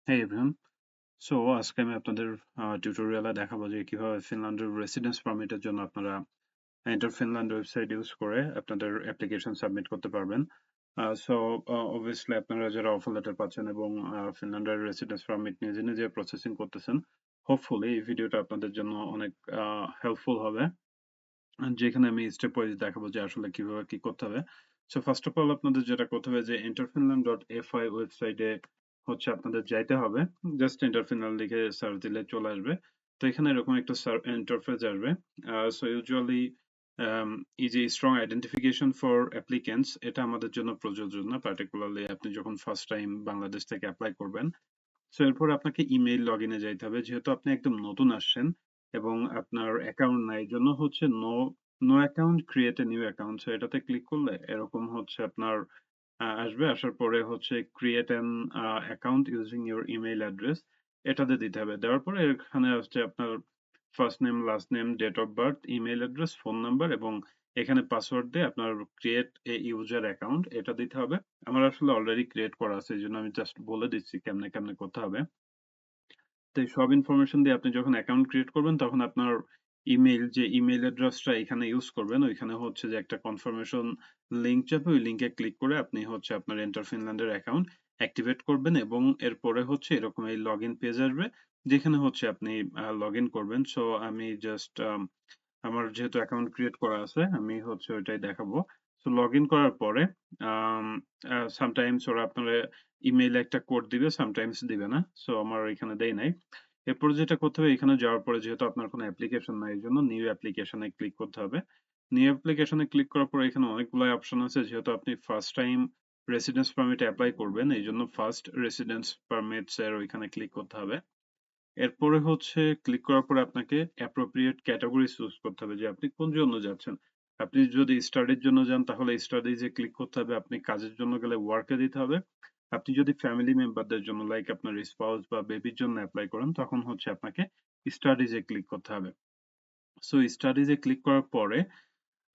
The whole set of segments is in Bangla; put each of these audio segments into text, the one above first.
Hey everyone. আজকে আমি আপনাদের টিউটোরিয়ালে দেখাবো যে কিভাবে ফিনল্যান্ডের রেসিডেন্স পারমিটের জন্য আপনারা এন্টার ফিনল্যান্ড ওয়েবসাইট ইউজ করে আপনাদের অ্যাপ্লিকেশন সাবমিট করতে পারবেন। সো অবভিয়াসলি আপনারা যারা অফার লেটার পাচ্ছেন এবং ফিনল্যান্ডের রেসিডেন্স পারমিট নিজে নিজে প্রসেসিং করতেছেন, হোপফুলি এই ভিডিওটা আপনাদের জন্য অনেক হেল্পফুল হবে। যেখানে আমি স্টেপ ওয়াইজ দেখাবো যে আসলে কিভাবে কি করতে হবে। ফার্স্ট অফ অল আপনাদের যেটা করতে হবে যে enterfinland.fi ওয়েবসাইটে হচ্ছে আপনাদের যাইতে হবে। জাস্ট enterfinland লিখে সার্চ দিলে চলে আসবে। তো এখানে এরকম একটা ইন্টারফেস আসবে। ইউজুয়ালি এই যে স্ট্রং আইডেন্টিফিকেশন ফর অ্যাপ্লিকেন্টস এটা আমাদের জন্য প্রযোজ্য না, পার্টিকুলারলি আপনি যখন ফার্স্ট টাইম বাংলাদেশ থেকে অ্যাপ্লাই করবেন। এরপর আপনাকে ইমেইল লগ ইনে যাইতে হবে, যেহেতু আপনি একদম নতুন আসছেন এবং আপনার অ্যাকাউন্ট নাই, জন্য হচ্ছে no no account create a new account. এটাতে ক্লিক করলে এরকম হচ্ছে আপনার আসবে। আসার পরে হচ্ছে create an account using your email address, এটাতে দিতে হবে। দেওয়ার পরে এখানে হচ্ছে আপনার first name, last name, date of birth, email address, phone number এবং এখানে পাসওয়ার্ড দিয়ে আপনার ক্রিয়েট এ ইউজার অ্যাকাউন্ট এটা দিতে হবে। আমার আসলে অলরেডি ক্রিয়েট করা আছে, এই জন্য আমি জাস্ট বলে দিচ্ছি কেমনে কেমনে করতে হবে। তো এই সব ইনফরমেশন দিয়ে আপনি যখন অ্যাকাউন্ট ক্রিয়েট করবেন তখন আপনার ইমেইল, যে ইমেইল অ্যাড্রেসটা এখানে ইউজ করবেন, ওইখানে হচ্ছে যে একটা কনফার্মেশন লিংক যাবে, ওই লিংকে ক্লিক করে আপনি হচ্ছে আপনার এন্টার ফিনল্যান্ডের অ্যাকাউন্ট অ্যাক্টিভেট করবেন এবং এরপরে হচ্ছে এরকম এই লগ ইন পেজ আসবে যেখানে হচ্ছে আপনি লগ ইন করবেন। আমি জাস্ট আমার যেহেতু অ্যাকাউন্ট ক্রিয়েট করা আছে আমি হচ্ছে ওইটাই দেখাবো। লগ ইন করার পরে সামটাইমস ওরা আপনার ইমেইলে একটা কোড দিবে, সামটাইমস দিবে না। আমার এখানে দেই নাই। এরপর যেটা করতে হবে, এখানে যাওয়ার পরে যেহেতু আপনার কোনো অ্যাপ্লিকেশন নাই, এর জন্য নিউ অ্যাপ্লিকেশনে ক্লিক করতে হবে। নিউ অ্যাপ্লিকেশনে ক্লিক করার পরে এখানে অনেকগুলো অপশন আছে, যেহেতু আপনি first time residence permit apply করবেন এই জন্য ফার্স্ট রেসিডেন্স পারমিটস এর ওইখানে ক্লিক করতে হবে। এরপরে হচ্ছে ক্লিক করার পরে আপনাকে অ্যাপ্রোপ্রিয়েট ক্যাটাগরি চুজ করতে হবে যে আপনি কোন জন্য যাচ্ছেন। আপনি যদি স্টাডির জন্য যান তাহলে স্টাডিজে ক্লিক করতে হবে, আপনি কাজের জন্য গেলে ওয়ার্কে দিতে হবে। আপনি যদি ফ্যামিলি মেম্বারদের জন্য লাইক আপনার স্পাউস বা বেবির জন্য অ্যাপ্লাই করেন তখন হচ্ছে আপনাকে স্টাডিজে ক্লিক করতে হবে। স্টাডিজে ক্লিক করার পরে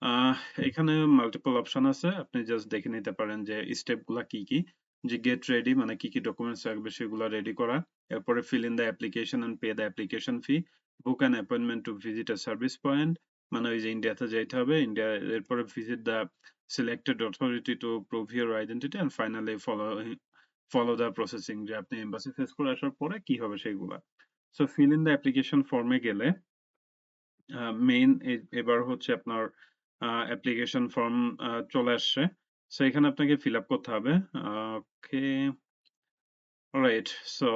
আহ এখানে মাল্টিপল অপশন আছে, আপনি জাস্ট দেখে নিতে পারেন যে স্টেপ গুলা কি কি। যে গেট রেডি মানে কি কি ডকুমেন্টস লাগবে সেগুলা রেডি করা, এরপরে fill in the application and pay the application fee, book an appointment to visit a service point, মানে ওই যে ইন্ডিয়াতে যাইতে হবে, ইন্ডিয়া, এরপরে visit the selected authority to prove your identity and finally follow the processing, যে আপনি এম্বাসি ফেস করে আসার পরে কি হবে সেইগুলা। ফিল ইন দ্য অ্যাপ্লিকেশন ফর্মে গেলে মেইন এবার হচ্ছে আপনার অ্যাপ্লিকেশন ফর্ম চলে আসছে। এখানে আপনাকে ফিল আপ করতে হবে। ওকে, রাইট। সো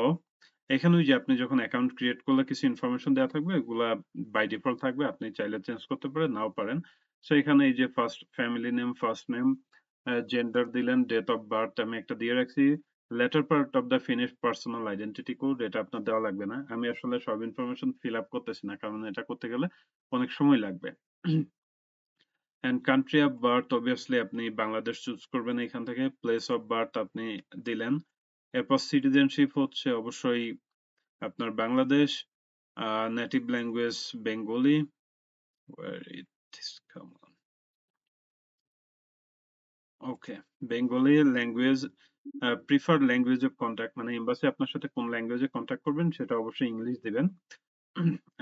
এখানে ওই যে আপনি যখন অ্যাকাউন্ট ক্রিয়েট করলে কিছু ইনফরমেশন দেওয়া থাকবে, এগুলা বাই ডিফল্ট থাকবে, আপনি চাইলে চেঞ্জ করতে পারেন, নাও পারেন। এখানে এই যে first family name, first name, gender দিলেন, ডেট অফ বার্থ আমি একটা দিয়ে রাখছি, letter part of the finished personal identity code এটা আপনার দেওয়া লাগবে না। আমি আসলে সব ইনফরমেশন ফিল আপ করতেছি না, কারণ এটা করতে গেলে অনেক সময় লাগবে। And country of birth obviously আপনি বাংলাদেশ চুজ করবেন এখান থেকে, প্লেস অফ বার্থ আপনি দিলেন। এরপর সিটিজেনশিপ হচ্ছে অবশ্যই আপনার Bangladesh, native language Bengali, where it is, come on, okay, Bengali language, preferred language of contact মানে এম্বাসি আপনার সাথে কোন ল্যাঙ্গুয়েজে কন্ট্যাক্ট করবেন সেটা অবশ্যই ইংলিশ দিবেন।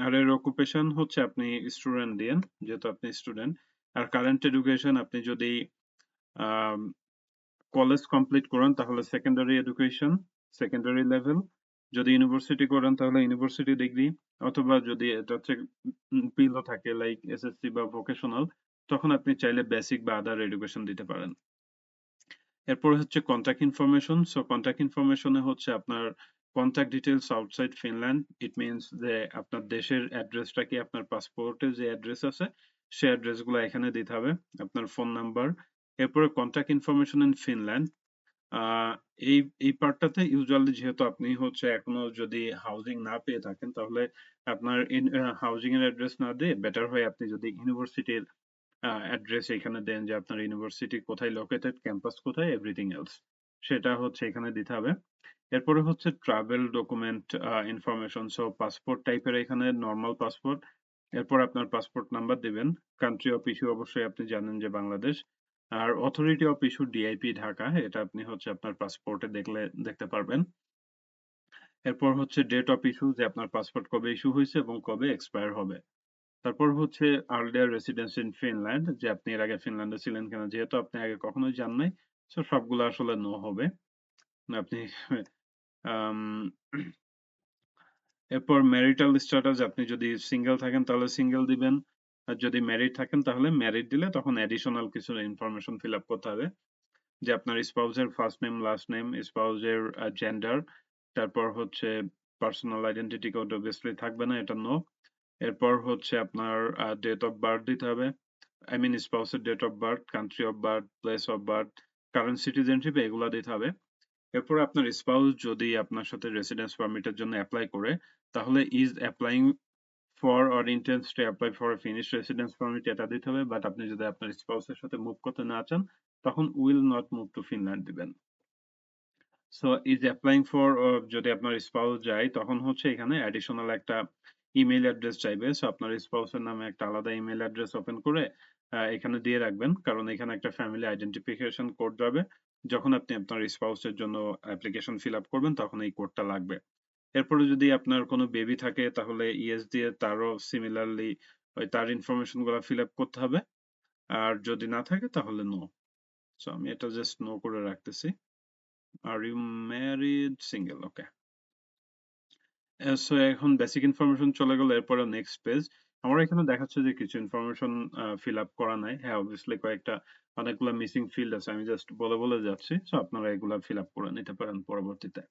আর এর অকুপেশন হচ্ছে আপনি স্টুডেন্ট দিয়েন, যেহেতু আপনি স্টুডেন্ট। আর কারেন্ট এডুকেশন আপনি যদি কলেজ কমপ্লিট করেন তাহলে সেকেন্ডারি এডুকেশন, সেকেন্ডারি লেভেল। যদি ইউনিভার্সিটি করেন তাহলে ইউনিভার্সিটি ডিগ্রি, অথবা যদি এটা হচ্ছে বিলো থাকে লাইক এসএসসি বা ভোকেশনাল, তখন আপনি চাইলে বেসিক বা আদার এডুকেশন দিতে পারেন। এরপর হচ্ছে কন্ট্যাক্ট ইনফরমেশন। কন্ট্যাক্ট ইনফরমেশনে হচ্ছে আপনার contact details outside Finland, it means যে আপনার দেশের অ্যাড্রেসটা কি, আপনার পাসপোর্টে যে অ্যাড্রেস আছে সেই অ্যাড্রেসগুলো এখানে দিতে হবে, আপনার ফোন নাম্বার। এরপরে কন্ট্যাক্ট ইনফরমেশন ইন ফিনল্যান্ড, আহ এই এই পার্টটাতে ইউজুয়ালি যেহেতু আপনি হচ্ছে এখনো যদি হাউজিং না পেয়ে থাকেন তাহলে আপনার হাউজিং এর অ্যাড্রেস না দিয়ে বেটার হয় আপনি যদি ইউনিভার্সিটির অ্যাড্রেস এখানে দেন, যে আপনার ইউনিভার্সিটি কোথায় লোকেটেড, ক্যাম্পাস কোথায়, এভরিথিং এলস সেটা হচ্ছে এখানে দিতে হবে। এরপরে হচ্ছে ট্রাভেল ডকুমেন্ট ইনফরমেশন। পাসপোর্ট টাইপের এখানে নর্মাল পাসপোর্ট, এরপর আপনার পাসপোর্ট নাম্বার দিবেন। কান্ট্রি অফ ইস্যু অবশ্যই আপনি জানেন যে বাংলাদেশ। আর authority of issue DIP Dhaka, এটা আপনি হচ্ছে আপনার পাসপোর্টে দেখলে দেখতে পারবেন। এরপর হচ্ছে ডেট অফ ইস্যু, যে আপনার পাসপোর্ট কবে ইস্যু হয়েছে এবং কবে এক্সপায়ার হবে। তারপর হচ্ছে আর্লিয়ার রেসিডেন্স ইন ফিনল্যান্ড, যে আপনি এর আগে ফিনল্যান্ডে ছিলেন কিনা। যেহেতু আপনি আগে কখনোই যান নাই, সো সবগুলো আসলে নো হবে। আপনি আম, এরপর ম্যারিটাল স্ট্যাটাস, আপনি যদি সিঙ্গেল থাকেন তাহলে সিঙ্গেল দিবেন, আর যদি ম্যারিড থাকেন তাহলে ম্যারিড দিলে তখন অ্যাডিশনাল কিছু ইনফরমেশন ফিল আপ করতে হবে, যে আপনার স্পাউসের ফার্স্ট নেম, লাস্ট নেম, স্পাউসের জেন্ডার, তারপর হচ্ছে পার্সোনাল আইডেন্টিটি কোড অবভিয়াসলি থাকবে না, এটা নো। এরপর হচ্ছে আপনার ডেট অফ বার্থ দিতে হবে, আই মিন স্পাউসের date of birth, country of birth, place of birth, current citizenship, এগুলো দিতে হবে। এরপর আপনার স্পাউস যদি আপনার সাথে রেসিডেন্স পারমিটের জন্য অ্যাপ্লাই করে, তাহলে is applying for or intense to apply for a finish residence permit, এটা দিতে হবে। বাট আপনি যদি আপনার স্পাউসের সাথে মুভ করতে না চান, তখন will not move to Finland দিবেন। সো ইজ অ্যাপ্লাইং ফর, যদি আপনার স্পাউস যায় তখন হচ্ছে এখানে অ্যাডিশনাল একটা ইমেল অ্যাড্রেস চাইবে। সো আপনার স্পাউসের নামে একটা আলাদা ইমেল অ্যাড্রেস ওপেন করে এখানে দিয়ে রাখবেন, কারণ এখানে একটা ফ্যামিলি আইডেন্টিফিকেশন কোড যাবে। যখন আপনি আপনার স্পাউসের জন্য অ্যাপ্লিকেশন ফিল আপ করবেন তখন এই কোডটা লাগবে। এরপরে যদি আপনার কোনো বেবি থাকে তাহলে ইয়েস দিয়ে তারও সিমিলারলি ওই তার ইনফরমেশন গুলো ফিল আপ করতে হবে। আর যদি না থাকে তাহলে নো। সো আমি এটা জাস্ট নো করে রাখতেছি। Are you married, single, okay. So এখন বেসিক ইনফরমেশন চলে গেল, এরপরে নেক্সট পেজ। আমার এখানে দেখাচ্ছে যে কিছু ইনফরমেশন ফিল আপ করা নাই। হ্যাঁ, অবভিয়াসলি কয়েকটা অনেকগুলো মিসিং ফিল্ড আছে, আমি জাস্ট বলে বলে যাচ্ছি। সো আপনারা এগুলা ফিল আপ করে নিতে পারেন পরবর্তীতে।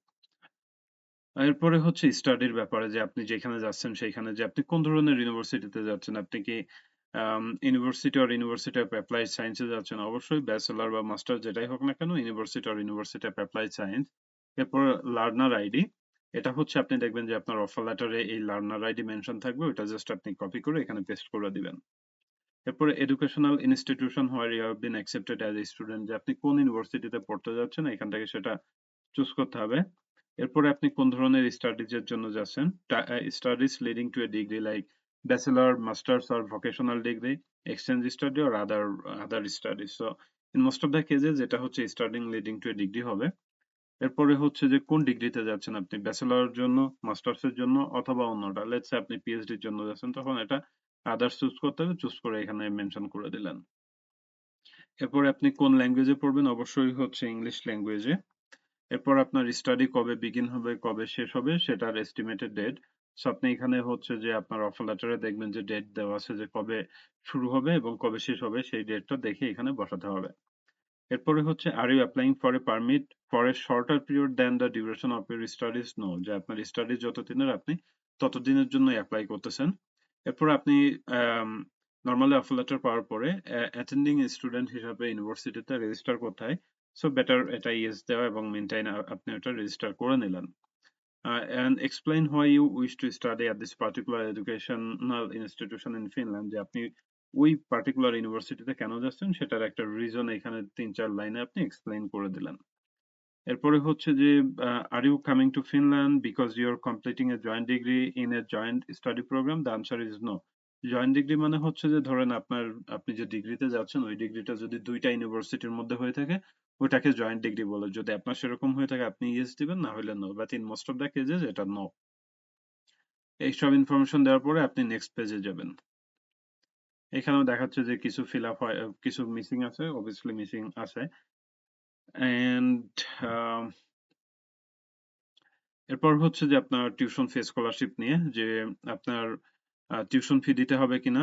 এরপরে হচ্ছে স্টাডির ব্যাপারে, যে আপনি যেখানে যাচ্ছেন সেইখানে যে আপনি কোন ধরনের ইউনিভার্সিটিতে যাচ্ছেন। আপনি কি university or university of applied সায়েন্সে যাচ্ছেন? অবশ্যই ব্যাচেলর বা মাস্টার যেটাই হোক না কেন, university or university of applied science. এরপর লার্নার আইডি, এটা হচ্ছে আপনি দেখবেন যে আপনার অফার লেটারে এই লার্নার আইডি মেনশন থাকবে, ওটা জাস্ট আপনি কপি করে এখানে পেস্ট করে দিবেন। এরপরে educational institution where you have been accepted as a student, যে আপনি কোন ইউনিভার্সিটিতে পড়তে যাচ্ছেন এখান থেকে সেটা চুজ করতে হবে। এরপরে আপনি কোন ধরনের স্টাডিজ এর জন্য যাচ্ছেন, studies leading to A degree like bachelor, masters or vocational degree, exchange study or other studies. So in most of the cases এটা হচ্ছে studying leading to A degree হবে। এরপরে হচ্ছে যে কোন ডিগ্রিতে যাচ্ছেন, আপনি ব্যাচেলরের জন্য, মাস্টার্স এর জন্য, অথবা অন্যটা। লেটস সে আপনি পিএইচডি এর জন্য যাচ্ছেন, তখন এটা আদার্স চুজ করতে হবে, চুজ করে এখানে মেনশন করে দিলেন। এরপরে আপনি কোন ল্যাঙ্গুয়েজে পড়বেন, অবশ্যই হচ্ছে ইংলিশ ল্যাঙ্গুয়েজে। এরপর আপনার স্টাডি কবে বিগিন হবে, কবে শেষ হবে, সেটার এস্টিমেটেড ডেট। সো আপনি এখানে হচ্ছে যে আপনার অফার লেটারে দেখবেন যে ডেট দেওয়া আছে, যে কবে শুরু হবে এবং কবে শেষ হবে, সেই ডেটটা দেখে এখানে বসাতে হবে। এরপরে হচ্ছে are you applying for a permit for a shorter period than the duration of your studies? No, যে আপনার স্টাডিজ যতদিনের আপনি ততদিনের জন্য অ্যাপ্লাই করতেছেন। এরপর আপনি নর্মালি অফার লেটার পাওয়ার পরে অ্যাটেন্ডিং স্টুডেন্ট হিসাবে ইউনিভার্সিটিতে রেজিস্টার করতে হয়। সো বেটার এটা ইয়েস দেওয়া এবং মেনটেন, আপনি এটা রেজিস্টার করে নিলেন। And explain why you wish to study at this particular educational institution in Finland, যে আপনি ওই পার্টিকুলার ইউনিভার্সিটিতে কেন যাচ্ছেন সেটার একটা রিজন এখানে ৩-৪ লাইনে আপনি এক্সপ্লেইন করে দিলেন। এরপরে হচ্ছে যে are you coming to Finland because you are completing a joint degree in a joint study program? The answer is no. Joint degree মানে হচ্ছে যে ধরেন আপনি যে ডিগ্রিতে যাচ্ছেন ওই ডিগ্রিটা যদি দুইটা ইউনিভার্সিটির মধ্যে হয়ে থাকে ওটাকে জয়েন্ট ডিগ্রি বলে। যদি আপনার সেরকম হয়ে থাকে আপনি ইয়েস দিবেন, না হলে no. But in most of the cases এটা নো। এইসব ইনফরমেশন দেওয়ার পরে আপনি নেক্সট পেজে যাবেন। এখানেও দেখাচ্ছে যে কিছু ফিল আপ হয়, কিছু মিসিং আছে, অবভিয়াসলি মিসিং আছে। এন্ড এরপর হচ্ছে যে আপনার টিউশন ফি স্কলারশিপ নিয়ে, যে আপনার টিউশন ফি দিতে হবে কিনা।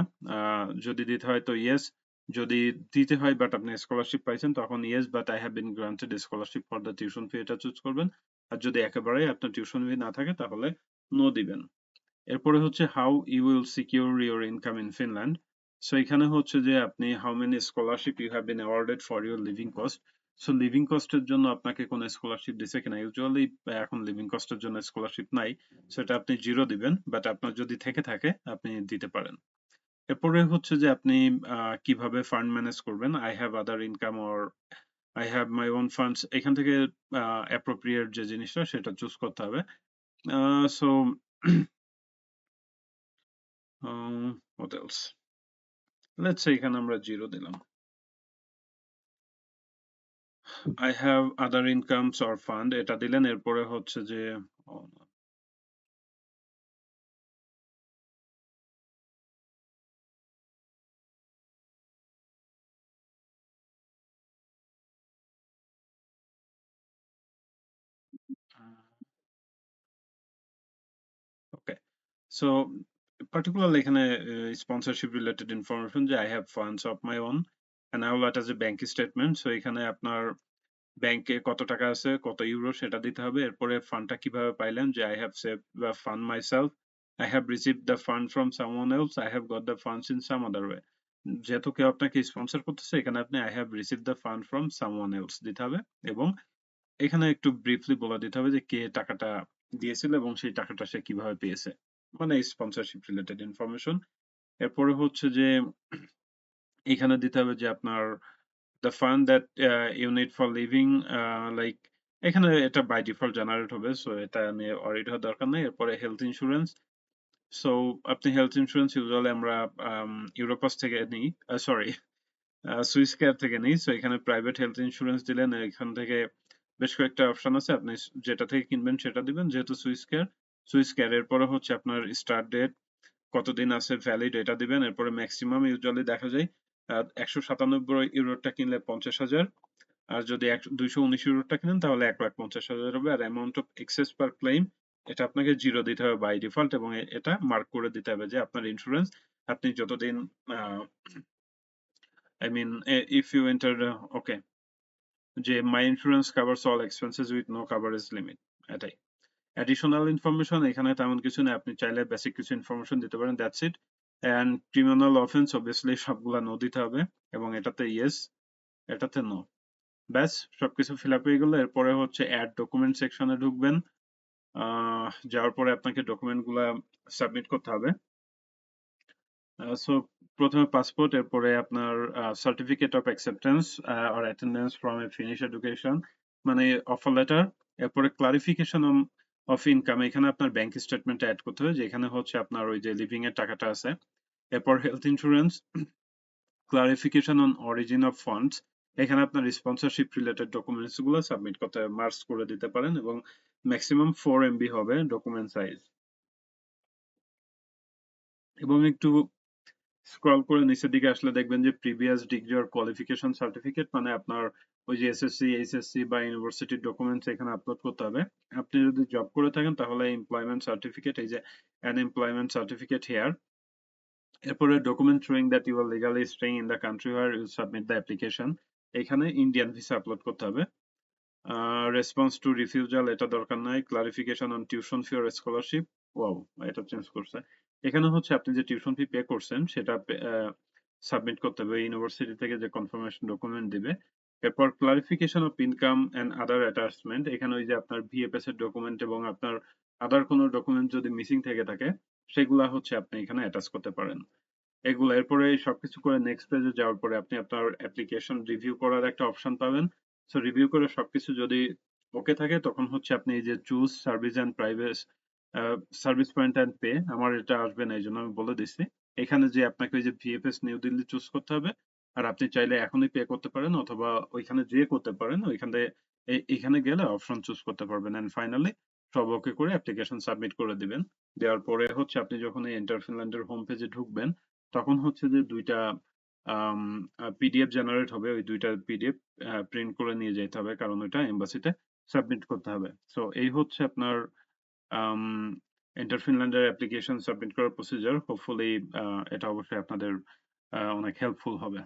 যদি দিতে হয় তো ইয়েস, যদি দিতে হয় বাট আপনি স্কলারশিপ পাইছেন তখন yes, but I have been granted scholarship for the tuition fee, এটা চুজ করবেন। আর যদি একেবারেই আপনার টিউশন ফি না থাকে তাহলে নো দিবেন। এরপরে হচ্ছে how you will secure your income in Finland. So এখানে হচ্ছে যে আপনি how many scholarship you have been awarded for your living cost. So living কস্টের জন্য আপনাকে কোনো স্কলারশিপ দিছে কিনা। ইউজুয়ালি এখন লিভিং কস্টের জন্য স্কলারশিপ নাই, সেটা আপনি জিরো দিবেন, বাট আপনার যদি থেকে থাকে আপনি দিতে পারেন। এরপরে হচ্ছে যে আপনি কিভাবে ফান্ড ম্যানেজ করবেন। I have other income or I have my own funds, এখান থেকে অ্যাপ্রোপ্রিয়েট যে জিনিসটা সেটা চুজ করতে হবে। So what else? Let's say এখানে আমরা জিরো দিলাম। I have other incomes or fund, এটা দিলেন। এরপরে হচ্ছে যে সো particularly এখানে sponsorship related information যে I have funds of my own and I will attach a bank statement. So এখানে আপনার ব্যাংকে কত টাকা আছে, কত ইউরো সেটা দিতে হবে। এরপরে ফান্ডটা কিভাবে পাইলেন যে I have saved the fund myself, I have received the fund from someone else, I have got the funds in some other way. যেহেতু কেউ আপনাকে স্পন্সর করতেছে এখানে আপনি I have received the fund from someone else দিতে হবে এবং এখানে একটু ব্রিফলি বলে দিতে হবে যে কে টাকাটা দিয়েছিল এবং সেই টাকাটা সে কিভাবে পেয়েছে, মানে স্পন্সরশিপ রিলেটেড ইনফরমেশন। এরপরে হচ্ছে যে এখানে দিতে হবে যে আপনার the fund that you need for living, like এখানে এটা বাই ডিফল্ট জেনারেট হবে, সো এটা নিয়ে অডিট হওয়ার দরকার নেই। এরপরে হেলথ ইন্স্যুরেন্স, সো আপনি হেলথ ইন্স্যুরেন্স ইউজুয়ালি আমরা ইউরোপাস থেকে নিই, সরি সুইস কেয়ার থেকে নিই। সো এখানে প্রাইভেট হেলথ ইন্স্যুরেন্স দিলেন, এখান থেকে বেশ কয়েকটা অপশন আছে, আপনি যেটা থেকে কিনবেন সেটা দিবেন, যেহেতু সুইস কেয়ার এরপরে হচ্ছে আপনার স্টার্ট ডেট কতদিন আছে ভ্যালিড এটা দিবেন। এরপরে ম্যাক্সিমাম ইউজুয়ালি দেখা যায় 197 ইউরোটা কিনলে 50,000, আর যদি 219 ইউরোটা কিনেন তাহলে 1,50,000 হবে। আর amount of excess per claim এটা আপনাকে 0 দিতে হবে বাই ডিফল্ট এবং এটা মার্ক করে দিতে হবে যে আপনার ইন্স্যুরেন্স আপনি যতদিন I mean if you enter okay যে my insurance covers all expenses with no coverage limit, এটাই। অ্যাডিশনাল ইনফরমেশন এখানে তেমন কিছু নেই, আপনি চাইলে বেসিক কিছু ইনফরমেশন দিতে পারেন, that's it. And criminal offence obviously সবগুলা নো দিতে হবে এবং এটাতে ইয়েস, এটাতে নো। ব্যাস সবকিছু ফিল আপ হয়ে গেল। এরপরে হচ্ছে অ্যাড ডকুমেন্ট সেকশনে ঢুকবেন, যাওয়ার পরে আপনাকে ডকুমেন্ট গুলা সাবমিট করতে হবে। সো প্রথমে পাসপোর্ট, এরপরে আপনার certificate of acceptance or attendance from a finish education, মানে অফার লেটার। এরপরে ক্লারিফিকেশন অফ ইনকাম, এখানে আপনার ব্যাংক স্টেটমেন্ট অ্যাড করতে হবে যেখানে হচ্ছে আপনার ওই যে লিভিং এর টাকাটা আছে। এরপর health insurance, clarification on origin of funds, এখানে আপনার স্পন্সরশিপ রিলেটেড ডকুমেন্টস গুলো সাবমিট করতে হবে, মার্কস করে দিতে পারেন এবং ম্যাক্সিমাম 4 MB হবে ডকুমেন্ট সাইজ। এবং একটু স্ক্রল করে নিচের দিকে আসলে দেখবেন যে previous degree or qualification certificate, মানে আপনার ওই যে এসএসসি, এইচএসসি বা ইউনিভার্সিটির ডকুমেন্টস এখানে আপলোড করতে হবে। আপনি যদি জব করে থাকেন তাহলে এমপ্লয়মেন্ট সার্টিফিকেট, এই যে অ্যান এমপ্লয়মেন্ট সার্টিফিকেট হেয়ার। এরপরে document showing that you are legally staying in the country where you submit the application, এখানে ইন্ডিয়ান ভিসা আপলোড করতে হবে। রেসপন্স টু রিফিউজাল এটা দরকার নাই। Clarification on tuition fee or scholarship, wow এটা চেঞ্জ করছে। এখানে হচ্ছে আপনি যে টিউশন ফি পে করছেন সেটা সাবমিট করতে হবে ইউনিভার্সিটি থেকে যে কনফার্মেশন ডকুমেন্ট দিবে। এরপর clarification of income and other attachment, এখানে ওই যে আপনার ভিএফএস এর ডকুমেন্ট এবং আপনার আদার কোনো ডকুমেন্ট যদি মিসিং থেকে থাকে সেগুলা হচ্ছে আপনি এখানে অ্যাটাচ করতে পারেন এগুলো। এরপরে সবকিছু করে নেক্সট পেজে যাওয়ার পরে আপনি আপনার অ্যাপ্লিকেশন রিভিউ করার একটা অপশন পাবেন। সো রিভিউ করে সবকিছু যদি ওকে থাকে তখন হচ্ছে আপনি এই যে choose service and privacy service point and pay, আমার এটা আসবে না এই জন্য আমি বলে দিচ্ছি। এখানে যে আপনাকে ওই যে ভিএফএস নিউ দিল্লি চুজ করতে হবে, আর আপনি চাইলে এখনই পে করতে পারেন অথবা ওইখানে যেয়ে করতে পারেন, ওইখানে এখানে গেলে অপশন চুজ করতে পারবেন। এন্ড ফাইনালি সব ওকে করে অ্যাপ্লিকেশন সাবমিট করে দিবেন। দেওয়ার পরে হচ্ছে আপনি যখন এই এন্টার ফিনল্যান্ডের হোম পেজে ঢুকবেন তখন হচ্ছে যে দুইটা পিডিএফ জেনারেট হবে, ওই দুইটা পিডিএফ প্রিন্ট করে নিয়ে যেতে হবে কারণ ওইটা এমবাসিতে সাবমিট করতে হবে। সো এই হচ্ছে আপনার এন্টার ফিনল্যান্ডের অ্যাপ্লিকেশন সাবমিট করার প্রসিজার। হোপফুলি এটা অবশ্যই আপনাদের অনেক হেল্পফুল হবে।